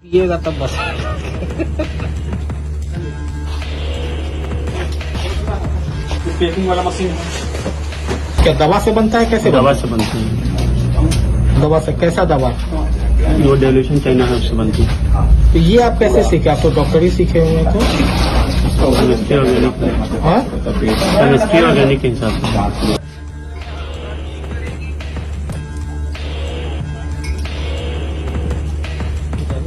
पिएगा तब बस। पैकिंग वाला मशीन क्या दवा से बनता है? कैसे दवा से बनती है। दवा से कैसा दवा? वो डेल्यूशन चाइना है उससे बनती है। तो ये आप कैसे सीखे? आप तो डॉक्टरी सीखे हुए हैं। तो केमिस्ट्री ऑर्गेनिक हाँ, केमिस्ट्री ऑर्गेनिक के हिसाब से।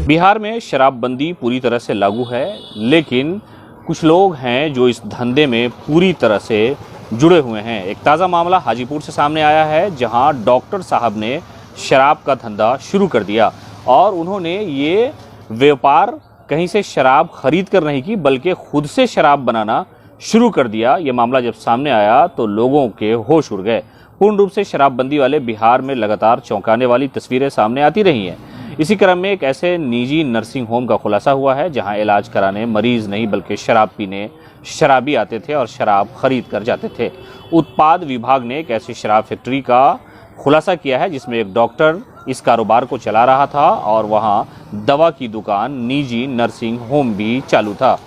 बिहार में शराबबंदी पूरी तरह से लागू है, लेकिन कुछ लोग हैं जो इस धंधे में पूरी तरह से जुड़े हुए हैं। एक ताज़ा मामला हाजीपुर से सामने आया है, जहां डॉक्टर साहब ने शराब का धंधा शुरू कर दिया और उन्होंने ये व्यापार कहीं से शराब खरीद कर नहीं की, बल्कि खुद से शराब बनाना शुरू कर दिया। ये मामला जब सामने आया तो लोगों के होश उड़ गए। पूर्ण रूप से शराबबंदी वाले बिहार में लगातार चौंकाने वाली तस्वीरें सामने आती रही हैं। इसी क्रम में एक ऐसे निजी नर्सिंग होम का खुलासा हुआ है, जहां इलाज कराने मरीज नहीं बल्कि शराब पीने शराबी आते थे और शराब खरीद कर जाते थे। उत्पाद विभाग ने एक ऐसी शराब फैक्ट्री का खुलासा किया है, जिसमें एक डॉक्टर इस कारोबार को चला रहा था और वहां दवा की दुकान, निजी नर्सिंग होम भी चालू था।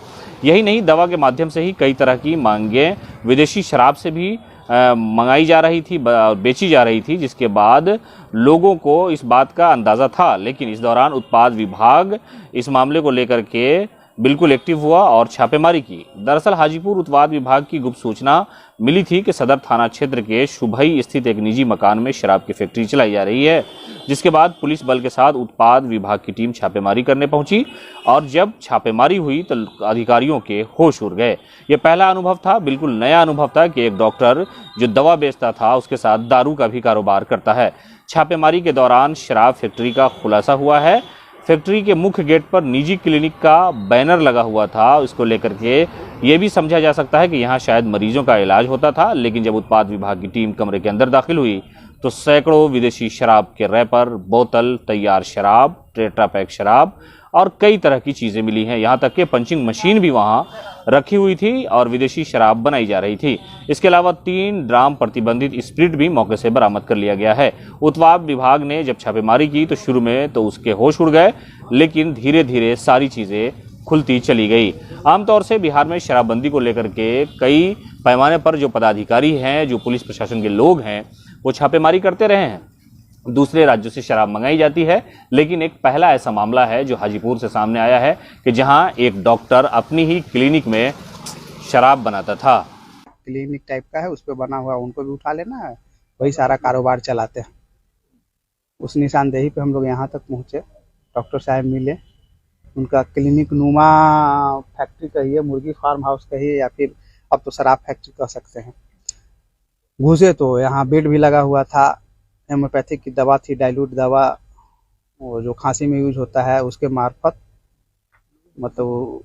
यही नहीं, दवा के माध्यम से ही कई तरह की मांगें विदेशी शराब से भी मंगाई जा रही थी, बेची जा रही थी, जिसके बाद लोगों को इस बात का अंदाज़ा था। लेकिन इस दौरान उत्पाद विभाग इस मामले को लेकर के बिल्कुल एक्टिव हुआ और छापेमारी की। दरअसल हाजीपुर उत्पाद विभाग की गुप्त सूचना मिली थी कि सदर थाना क्षेत्र के शुभई स्थित एक निजी मकान में शराब की फैक्ट्री चलाई जा रही है, जिसके बाद पुलिस बल के साथ उत्पाद विभाग की टीम छापेमारी करने पहुंची और जब छापेमारी हुई तो अधिकारियों के होश उड़ गए। ये पहला अनुभव था, बिल्कुल नया अनुभव था कि एक डॉक्टर जो दवा बेचता था उसके साथ दारू का भी कारोबार करता है। छापेमारी के दौरान शराब फैक्ट्री का खुलासा हुआ है। फैक्ट्री के मुख्य गेट पर निजी क्लिनिक का बैनर लगा हुआ था। इसको लेकर के ये भी समझा जा सकता है कि यहाँ शायद मरीजों का इलाज होता था। लेकिन जब उत्पाद विभाग की टीम कमरे के अंदर दाखिल हुई तो सैकड़ों विदेशी शराब के रैपर, बोतल, तैयार शराब, टेट्रा पैक शराब और कई तरह की चीज़ें मिली हैं। यहाँ तक कि पंचिंग मशीन भी वहाँ रखी हुई थी और विदेशी शराब बनाई जा रही थी। इसके अलावा 3 ड्राम प्रतिबंधित स्प्रिट भी मौके से बरामद कर लिया गया है। उत्पाद विभाग ने जब छापेमारी की तो शुरू में तो उसके होश उड़ गए, लेकिन धीरे धीरे सारी चीज़ें खुलती चली गई। आमतौर से बिहार में शराबबंदी को लेकर के कई पैमाने पर जो पदाधिकारी हैं, जो पुलिस प्रशासन के लोग हैं, वो छापेमारी करते रहे हैं। दूसरे राज्यों से शराब मंगाई जाती है, लेकिन एक पहला ऐसा मामला है जो हाजीपुर से सामने आया है कि जहां एक डॉक्टर अपनी ही क्लिनिक में शराब बनाता था। क्लिनिक टाइप का है, उस पर बना हुआ, उनको भी उठा लेना है, वही सारा कारोबार चलाते हैं। उस निशानदेही पे हम लोग यहाँ तक पहुँचे, डॉक्टर साहब मिले, उनका क्लिनिक नुमा फैक्ट्री कहिए, मुर्गी फार्म हाउस कहिए, या फिर अब तो शराब फैक्ट्री कह सकते हैं। घुसे तो यहाँ बेड भी लगा हुआ था, हेमोपैथिक की दवा थी, डाइल्यूट दवा, वो जो खांसी में यूज होता है उसके मार्फत, मतलब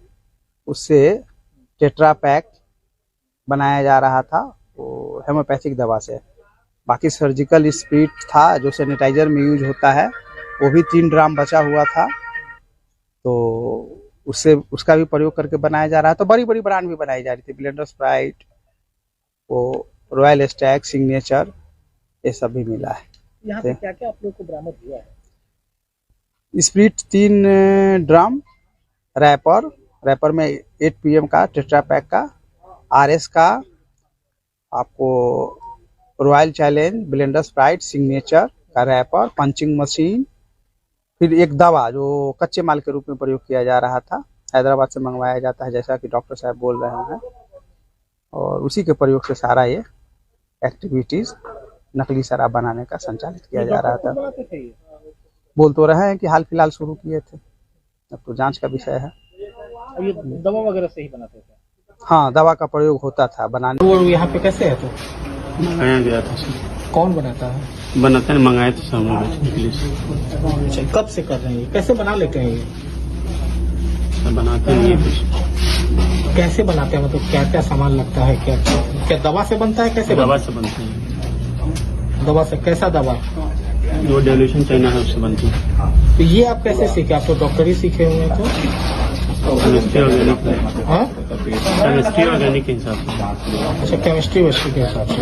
उससे टेट्रा पैक बनाया जा रहा था, वो हेमोपैथिक दवा से। बाकी सर्जिकल स्प्रिट था जो सैनिटाइजर में यूज होता है, वो भी 3 ड्राम बचा हुआ था, तो उससे उसका भी प्रयोग करके बनाया जा रहा है। तो बड़ी बड़ी ब्रांड भी बनाई जा रही थी, ब्लेंडर स्प्राइट, वो रॉयल स्टैग, सिग्नेचर, ये सब भी मिला है। यहाँ पे क्या क्या आप लोग को बरामद हुआ है? स्प्रिट 3 ड्राम, रैपर में 8 PM का टेट्रा पैक का, RS का, आपको royal challenge, blender Sprite, signature का रैपर, पंचिंग मशीन, फिर एक दवा जो कच्चे माल के रूप में प्रयोग किया जा रहा था, हैदराबाद से मंगवाया जाता है, जैसा कि डॉक्टर साहब बोल रहे हैं, और उसी के प्रयोग से सारा ये एक्टिविटीज नकली शराब बनाने का संचालित किया जा रहा था। बोल तो रहे हैं कि हाल फिलहाल शुरू किए थे, अब तो जांच का विषय है। ये दवा वगैरह से ही बनाते थे? हाँ, दवा का प्रयोग होता था बनाने। वो यहाँ पे कैसे है? तो मंगाया गया था, कौन बनाता है? बनाते हैं, मंगाए थे सामने पुलिस। अच्छा, कब से कर रहे हैं? कैसे बना लेते हैं? ये बनाते हैं, ये कुछ कैसे बनाते हैं? मतलब क्या क्या सामान लगता है? क्या क्या दवा से बनता है? कैसे दवा से बनते हैं। दवा से कैसा दवा? वो डेल्यूशन चाइना है उससे बनती है। तो ये आप कैसे सीखे? आप तो डॉक्टरी सीखे हुए हैं। तो केमिस्ट्री ऑर्गेनिक हाँ, केमिस्ट्री ऑर्गेनिक के हिसाब से। अच्छा, केमिस्ट्री के हिसाब से।